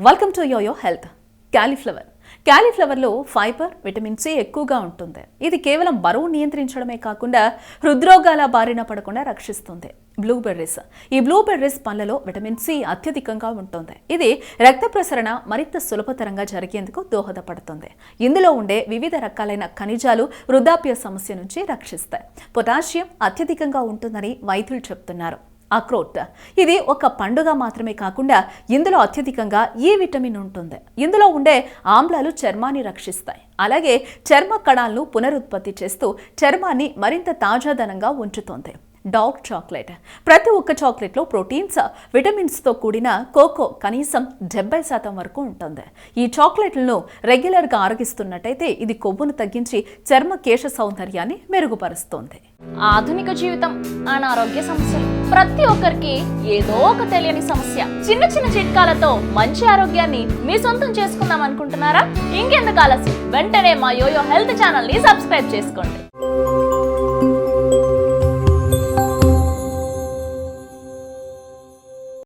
Welcome to YOYO health. క్యాలీఫ్లవర్లో fibre, vitamin C ఎక్కువగా ఉంటుంది. ఇది కేవలం బరువు నియంత్రించడమే కాకుండా హృద్రోగాల బారిన పడకుండా రక్షిస్తుంది. బ్లూబెర్రీస్ పండ్లలో విటమిన్ సి అత్యధికంగా ఉంటుంది. ఇది రక్త ప్రసరణ మరింత సులభతరంగా జరిగేందుకు దోహదపడుతుంది. ఇందులో ఉండే వివిధ రకాలైన ఖనిజాలు వృద్ధాప్య సమస్య నుంచి రక్షిస్తాయి. పొటాషియం అత్యధికంగా ఉంటుందని వైద్యులు చెప్తున్నారు. అక్రోట్ ఇది ఒక పండుగ మాత్రమే కాకుండా ఇందులో అత్యధికంగా ఈ విటమిన్ ఉంటుంది. ఇందులో ఉండే ఆమ్లాలు చర్మాన్ని రక్షిస్తాయి. అలాగే చర్మ కణాలను పునరుత్పత్తి చేస్తూ చర్మాన్ని మరింత తాజాదనంగా ఉంచుతుంది. డార్క్ చాక్లెట్ ప్రతి ఒక్క చాక్లెట్లో ప్రోటీన్స్, విటమిన్స్తో కూడిన కోకో కనీసం 70% వరకు ఉంటుంది. ఈ చాక్లెట్లను రెగ్యులర్గా ఆరగిస్తున్నట్టయితే ఇది కొవ్వును తగ్గించి చర్మ కేశ సౌందర్యాన్ని మెరుగుపరుస్తుంది. ఆధునిక జీవితం, అనారోగ్య సమస్యలు ప్రతి ఒక్కరికి ఏదో ఒక తెలియని సమస్య. చిన్న చిన్న చిట్కాలతో మంచి ఆరోగ్యాన్ని మీ సొంతం చేసుకుందాం అనుకుంటున్నారా? ఇంకెందుకు ఆలస్యం, వెంటనే మా యోయో హెల్త్ ఛానల్ ని సబ్స్క్రైబ్ చేసుకోండి.